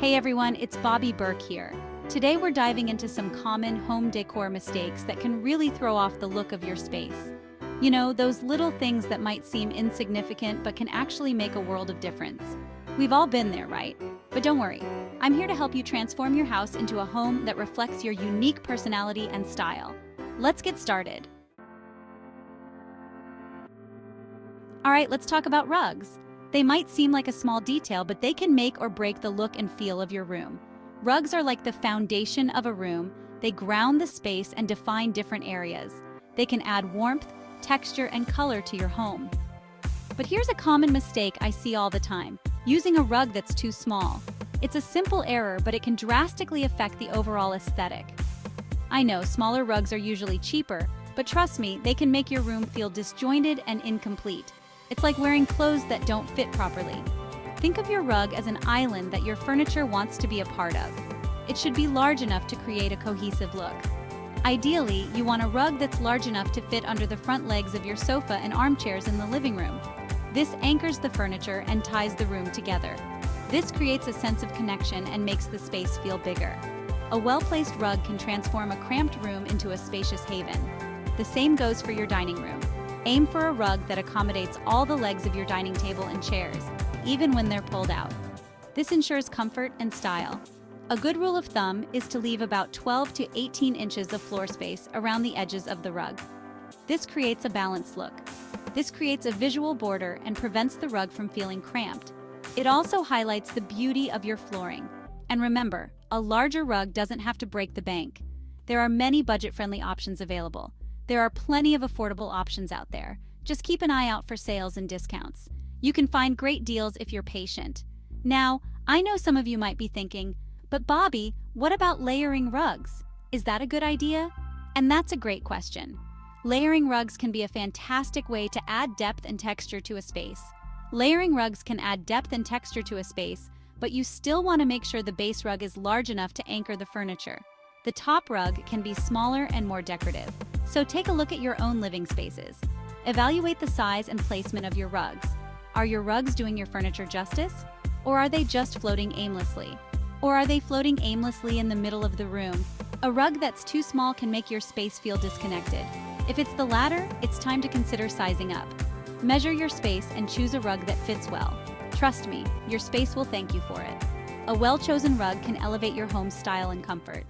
Hey everyone, it's Bobby Burke here. Today we're diving into some common home decor mistakes that can really throw off the look of your space. You know, those little things that might seem insignificant but can actually make a world of difference. We've all been there, right? But don't worry, I'm here to help you transform your house into a home that reflects your unique personality and style. Let's get started. All right, let's talk about rugs. They might seem like a small detail, but they can make or break the look and feel of your room. Rugs are like the foundation of a room. They ground the space and define different areas. They can add warmth, texture, and color to your home. But here's a common mistake I see all the time: using a rug that's too small. It's a simple error, but it can drastically affect the overall aesthetic. I know smaller rugs are usually cheaper, but trust me, they can make your room feel disjointed and incomplete. It's like wearing clothes that don't fit properly. Think of your rug as an island that your furniture wants to be a part of. It should be large enough to create a cohesive look. Ideally, you want a rug that's large enough to fit under the front legs of your sofa and armchairs in the living room. This anchors the furniture and ties the room together. This creates a sense of connection and makes the space feel bigger. A well-placed rug can transform a cramped room into a spacious haven. The same goes for your dining room. Aim for a rug that accommodates all the legs of your dining table and chairs, even when they're pulled out. This ensures comfort and style. A good rule of thumb is to leave about 12 to 18 inches of floor space around the edges of the rug. This creates a balanced look. This creates a visual border and prevents the rug from feeling cramped. It also highlights the beauty of your flooring. And remember, a larger rug doesn't have to break the bank. There are many budget-friendly options available. There are plenty of affordable options out there. Just keep an eye out for sales and discounts. You can find great deals if you're patient. Now, I know some of you might be thinking, but Bobby, what about layering rugs? Is that a good idea? And that's a great question. Layering rugs can be a fantastic way to add depth and texture to a space. Layering rugs can add depth and texture to a space, but you still want to make sure the base rug is large enough to anchor the furniture. The top rug can be smaller and more decorative. So take a look at your own living spaces. Evaluate the size and placement of your rugs. Are your rugs doing your furniture justice? Or are they just floating aimlessly? Or are they floating aimlessly in the middle of the room? A rug that's too small can make your space feel disconnected. If it's the latter, it's time to consider sizing up. Measure your space and choose a rug that fits well. Trust me, your space will thank you for it. A well-chosen rug can elevate your home's style and comfort.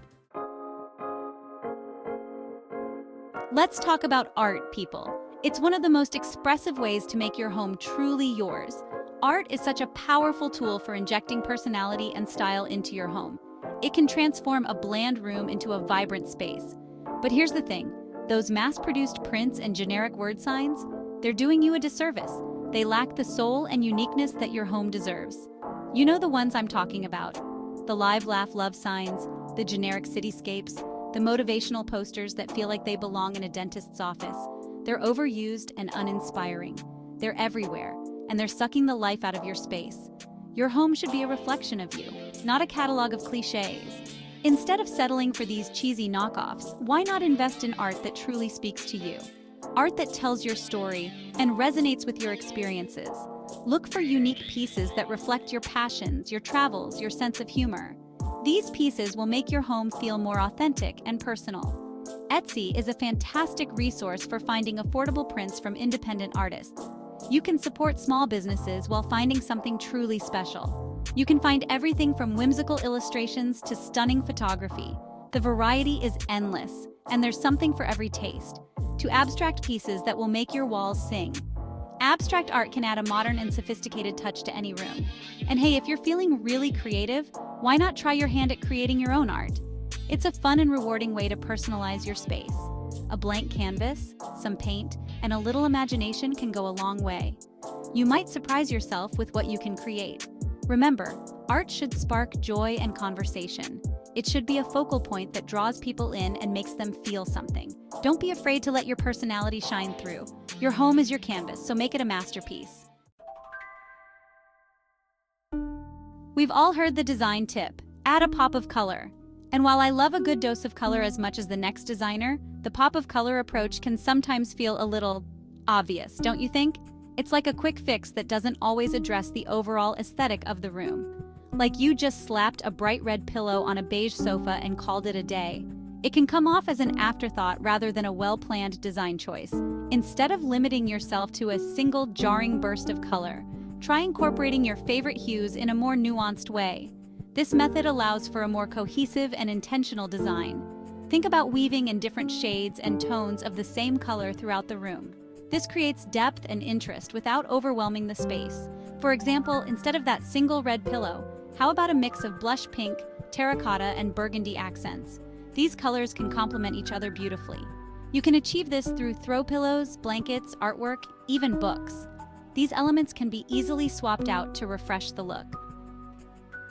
Let's talk about art, people. It's one of the most expressive ways to make your home truly yours. Art is such a powerful tool for injecting personality and style into your home. It can transform a bland room into a vibrant space. But here's the thing, those mass-produced prints and generic word signs, they're doing you a disservice. They lack the soul and uniqueness that your home deserves. You know the ones I'm talking about. The live, laugh, love signs, the generic cityscapes, the motivational posters that feel like they belong in a dentist's office. They're overused and uninspiring. They're everywhere, and they're sucking the life out of your space. Your home should be a reflection of you, not a catalog of cliches. Instead of settling for these cheesy knockoffs, why not invest in art that truly speaks to you? Art that tells your story and resonates with your experiences. Look for unique pieces that reflect your passions, your travels, your sense of humor. These pieces will make your home feel more authentic and personal. Etsy is a fantastic resource for finding affordable prints from independent artists. You can support small businesses while finding something truly special. You can find everything from whimsical illustrations to stunning photography. The variety is endless, and there's something for every taste. To abstract pieces that will make your walls sing. Abstract art can add a modern and sophisticated touch to any room. And hey, if you're feeling really creative, why not try your hand at creating your own art? It's a fun and rewarding way to personalize your space. A blank canvas, some paint, and a little imagination can go a long way. You might surprise yourself with what you can create. Remember, art should spark joy and conversation. It should be a focal point that draws people in and makes them feel something. Don't be afraid to let your personality shine through. Your home is your canvas, so make it a masterpiece. We've all heard the design tip: add a pop of color. And while I love a good dose of color as much as the next designer, the pop of color approach can sometimes feel a little obvious, don't you think? It's like a quick fix that doesn't always address the overall aesthetic of the room. like you just slapped a bright red pillow on a beige sofa and called it a day. It can come off as an afterthought rather than a well-planned design choice. Instead of limiting yourself to a single jarring burst of color, try incorporating your favorite hues in a more nuanced way. This method allows for a more cohesive and intentional design. Think about weaving in different shades and tones of the same color throughout the room. This creates depth and interest without overwhelming the space. For example, instead of that single red pillow, how about a mix of blush pink, terracotta, and burgundy accents? These colors can complement each other beautifully. You can achieve this through throw pillows, blankets, artwork, even books. These elements can be easily swapped out to refresh the look.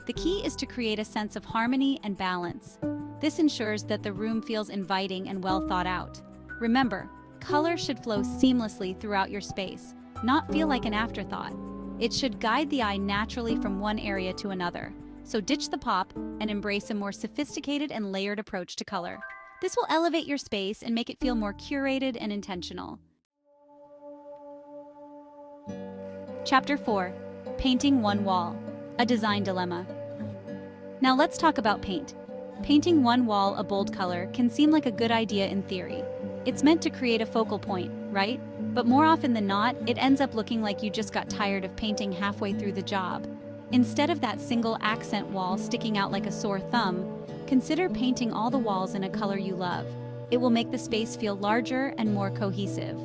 The key is to create a sense of harmony and balance. This ensures that the room feels inviting and well thought out. Remember, color should flow seamlessly throughout your space, not feel like an afterthought. It should guide the eye naturally from one area to another. So ditch the pop and embrace a more sophisticated and layered approach to color. This will elevate your space and make it feel more curated and intentional. Chapter 4. Painting one wall. A design dilemma. Now let's talk about paint. Painting one wall a bold color can seem like a good idea in theory. It's meant to create a focal point, right? But more often than not, it ends up looking like you just got tired of painting halfway through the job. Instead of that single accent wall sticking out like a sore thumb, consider painting all the walls in a color you love. It will make the space feel larger and more cohesive.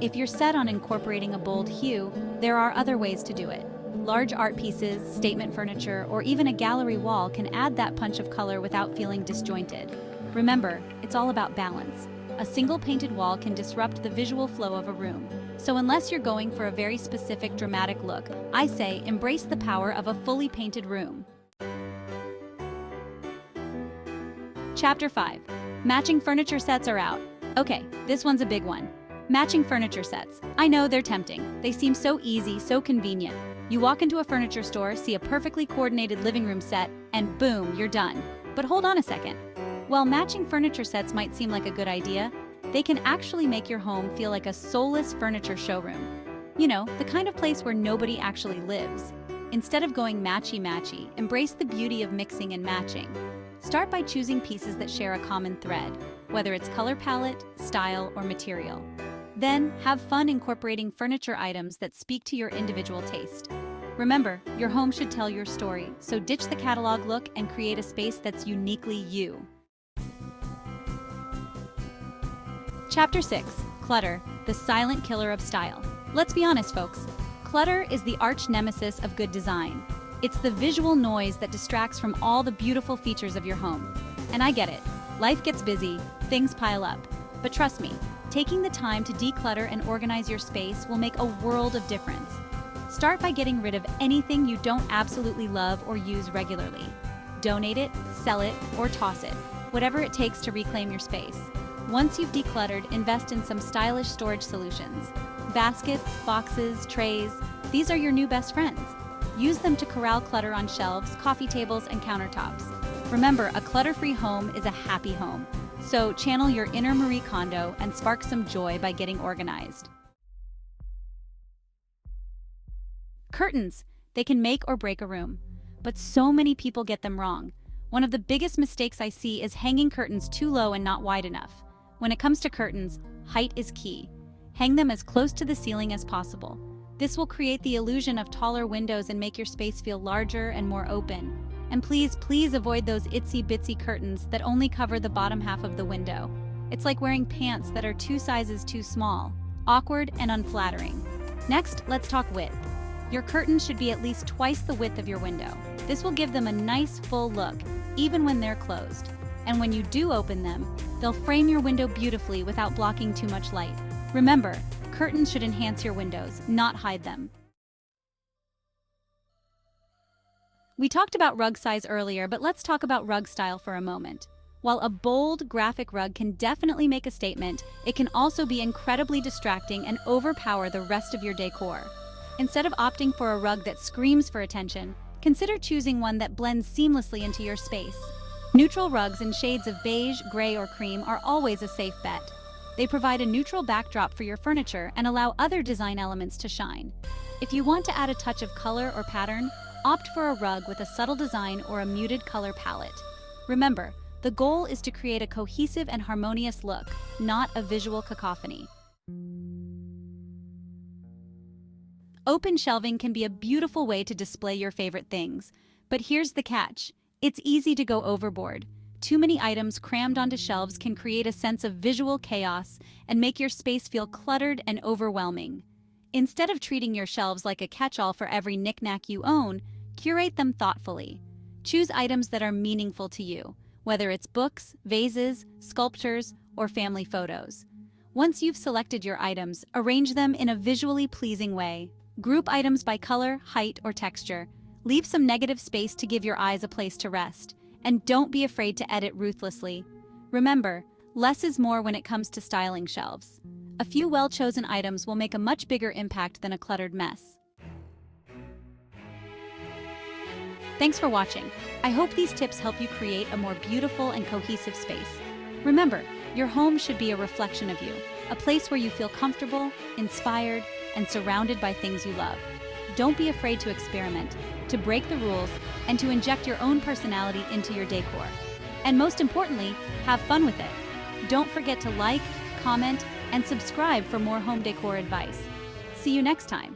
If you're set on incorporating a bold hue, there are other ways to do it. Large art pieces, statement furniture, or even a gallery wall can add that punch of color without feeling disjointed. Remember, it's all about balance. A single painted wall can disrupt the visual flow of a room. So unless you're going for a very specific dramatic look, I say embrace the power of a fully painted room. Chapter 5. Matching furniture sets are out. Okay, this one's a big one. Matching furniture sets. I know they're tempting. They seem so easy, so convenient. You walk into a furniture store, see a perfectly coordinated living room set, and boom, you're done. But hold on a second. While matching furniture sets might seem like a good idea, they can actually make your home feel like a soulless furniture showroom. You know, the kind of place where nobody actually lives. Instead of going matchy-matchy, embrace the beauty of mixing and matching. Start by choosing pieces that share a common thread, whether it's color palette, style, or material. Then, have fun incorporating furniture items that speak to your individual taste. Remember, your home should tell your story, so ditch the catalog look and create a space that's uniquely you. Chapter 6. Clutter, the silent killer of style. Let's be honest, folks. Clutter is the arch nemesis of good design. It's the visual noise that distracts from all the beautiful features of your home. And I get it. Life gets busy, things pile up. But trust me, taking the time to declutter and organize your space will make a world of difference. Start by getting rid of anything you don't absolutely love or use regularly. Donate it, sell it, or toss it, whatever it takes to reclaim your space. Once you've decluttered, invest in some stylish storage solutions. Baskets, boxes, trays, these are your new best friends. Use them to corral clutter on shelves, coffee tables, and countertops. Remember, a clutter-free home is a happy home. So channel your inner Marie Kondo and spark some joy by getting organized. Curtains. They can make or break a room. But so many people get them wrong. One of the biggest mistakes I see is hanging curtains too low and not wide enough. When it comes to curtains, height is key. Hang them as close to the ceiling as possible. This will create the illusion of taller windows and make your space feel larger and more open. And please avoid those itsy-bitsy curtains that only cover the bottom half of the window. It's like wearing pants that are 2 sizes too small. Awkward and unflattering. Next, let's talk width. Your curtains should be at least twice the width of your window. This will give them a nice full look, even when they're closed. And when you do open them, they'll frame your window beautifully without blocking too much light. Remember, curtains should enhance your windows, not hide them. We talked about rug size earlier, but let's talk about rug style for a moment. While a bold, graphic rug can definitely make a statement, it can also be incredibly distracting and overpower the rest of your decor. Instead of opting for a rug that screams for attention, consider choosing one that blends seamlessly into your space. Neutral rugs in shades of beige, gray, or cream are always a safe bet. They provide a neutral backdrop for your furniture and allow other design elements to shine. If you want to add a touch of color or pattern, Opt for a rug with a subtle design or a muted color palette. Remember, the goal is to create a cohesive and harmonious look, not a visual cacophony. Open shelving can be a beautiful way to display your favorite things, but here's the catch. It's easy to go overboard. Too many items crammed onto shelves can create a sense of visual chaos and make your space feel cluttered and overwhelming. Instead of treating your shelves like a catch-all for every knick-knack you own, curate them thoughtfully. Choose items that are meaningful to you, whether it's books, vases, sculptures, or family photos. Once you've selected your items, arrange them in a visually pleasing way. Group items by color, height, or texture. Leave some negative space to give your eyes a place to rest. And don't be afraid to edit ruthlessly. Remember, less is more when it comes to styling shelves. A few well-chosen items will make a much bigger impact than a cluttered mess. Thanks for watching. I hope these tips help you create a more beautiful and cohesive space. Remember, your home should be a reflection of you, a place where you feel comfortable, inspired, and surrounded by things you love. Don't be afraid to experiment, to break the rules, and to inject your own personality into your decor. And most importantly, have fun with it. Don't forget to like, comment, and subscribe for more home decor advice. See you next time.